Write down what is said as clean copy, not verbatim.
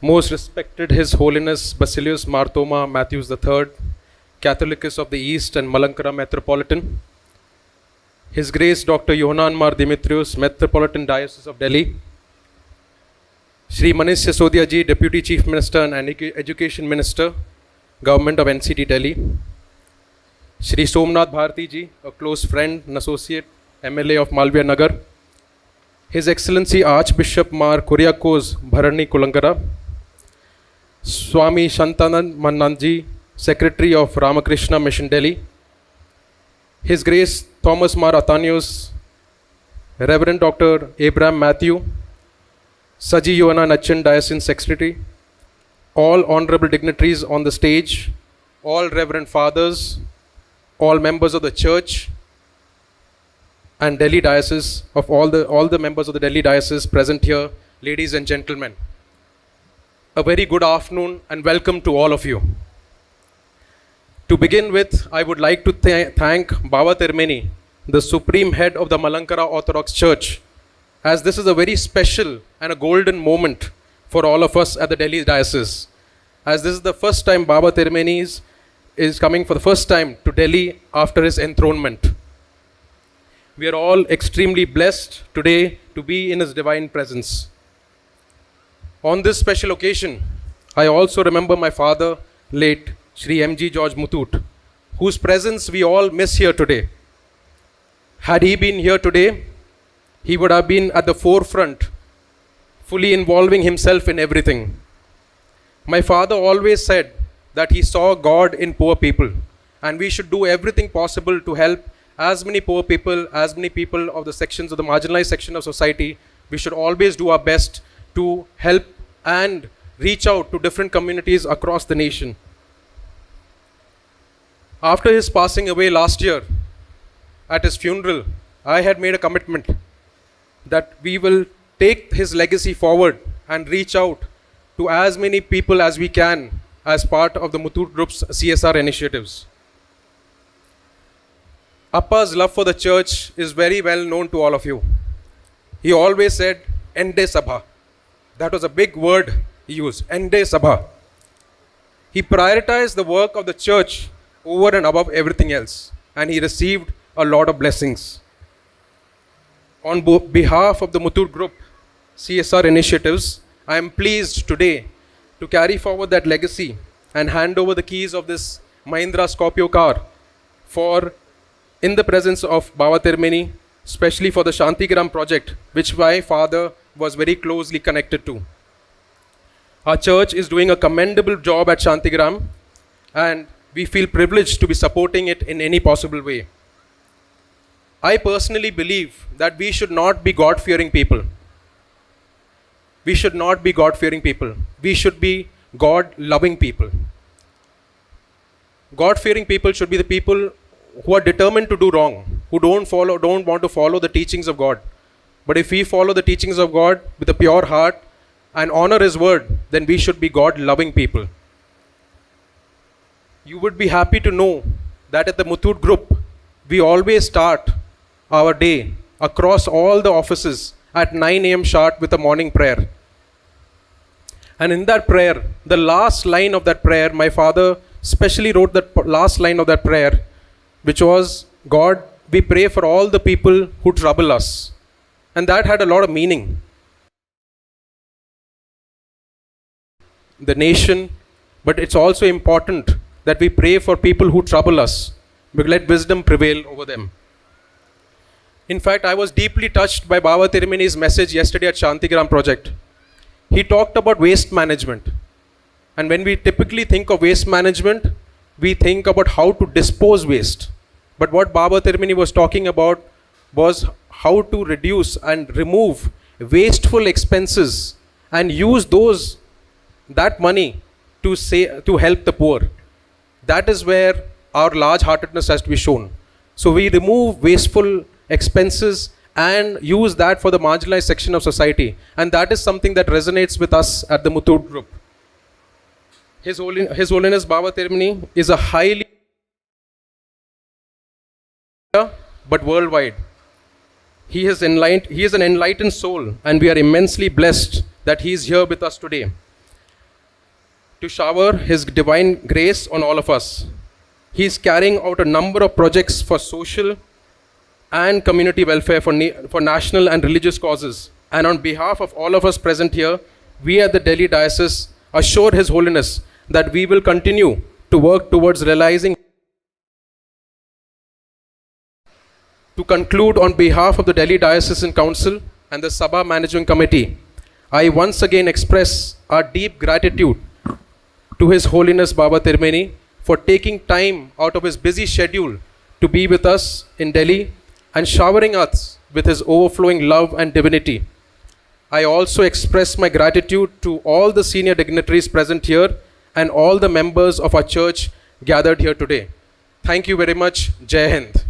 Most respected His Holiness Baselios Marthoma Mathews III, Catholicus of the East and Malankara Metropolitan, His Grace Dr. Yohanan Mar Dimitrios, Metropolitan Diocese of Delhi, Shri Manish Sisodia ji, Deputy Chief Minister and Education Minister, Government of NCT Delhi, Shri Somnath Bharati ji, a close friend and associate, MLA of Malviya Nagar, His Excellency Archbishop Mar Kuriakos Bharani Kulankara, Swami Shantanand Mannanji, Secretary of Ramakrishna Mission Delhi, His Grace Thomas Mar Athanios, Reverend Dr. Abraham Matthew, Saji Yohana Nachan Diocesan Secretary, all honorable dignitaries on the stage, all Reverend Fathers, all members of the Church and Delhi Diocese, of all the members of the Delhi Diocese present here, ladies and gentlemen. A very good afternoon and welcome to all of you. To begin with, I would like to thank Baba Tirumeni, the Supreme Head of the Malankara Orthodox Church, as this is a very special and a golden moment for all of us at the Delhi Diocese, as this is the first time Baba Tirumeni is coming for the first time to Delhi after his enthronement. We are all extremely blessed today to be in his divine presence. On this special occasion, I also remember my father, late Shri M.G. George Muthoot, whose presence we all miss here today. Had he been here today, he would have been at the forefront, fully involving himself in everything. My father always said that he saw God in poor people, and we should do everything possible to help as many poor people, as many people of the sections of the marginalized section of society. We should always do our best to help and reach out to different communities across the nation. After his passing away last year, at his funeral, I had made a commitment that we will take his legacy forward and reach out to as many people as we can as part of the Muthoot Group's CSR initiatives. Appa's love for the church is very well known to all of you. He always said, Ende Sabha. That was a big word he used, Ende Sabha. He prioritized the work of the church over and above everything else, and he received a lot of blessings. On behalf of the Muthoot Group CSR initiatives, I am pleased today to carry forward that legacy and hand over the keys of this Mahindra Scorpio car in the presence of Baba Tirumeni, especially for the Shantigram project, which my father was very closely connected to. Our church is doing a commendable job at Shantigram, and we feel privileged to be supporting it in any possible way. I personally believe that we should not be God-fearing people. We should not be God-fearing people. We should be God-loving people. God-fearing people should be the people who are determined to do wrong, who don't want to follow the teachings of God. But if we follow the teachings of God with a pure heart and honor His word, then we should be God-loving people. You would be happy to know that at the Muthoot Group, we always start our day across all the offices at 9 a.m. sharp with a morning prayer. And in that prayer, the last line of that prayer, my father specially wrote that last line of that prayer, which was, God, we pray for all the people who trouble us. And that had a lot of meaning. The nation, but it's also important that we pray for people who trouble us. We let wisdom prevail over them. In fact, I was deeply touched by Baba Tirumeni's message yesterday at Shantigram project. He talked about waste management. And when we typically think of waste management, we think about how to dispose waste. But what Baba Tirumeni was talking about was how to reduce and remove wasteful expenses and use that money to help the poor. That is where our large-heartedness has to be shown. So we remove wasteful expenses and use that for the marginalized section of society. And that is something that resonates with us at the Muthoot Group. His Holiness Baba Tirumeni is a highly but worldwide. He is an enlightened soul, and we are immensely blessed that he is here with us today. to shower His divine grace on all of us. He is carrying out a number of projects for social and community welfare for national and religious causes. And on behalf of all of us present here, we at the Delhi Diocese assure His Holiness that we will continue to work towards realizing. To conclude, on behalf of the Delhi Diocesan Council and the Sabha Managing Committee, I once again express our deep gratitude to His Holiness Baba Tirumeni for taking time out of his busy schedule to be with us in Delhi and showering us with His overflowing love and divinity. I also express my gratitude to all the senior dignitaries present here and all the members of our church gathered here today. Thank you very much. Jai Hind.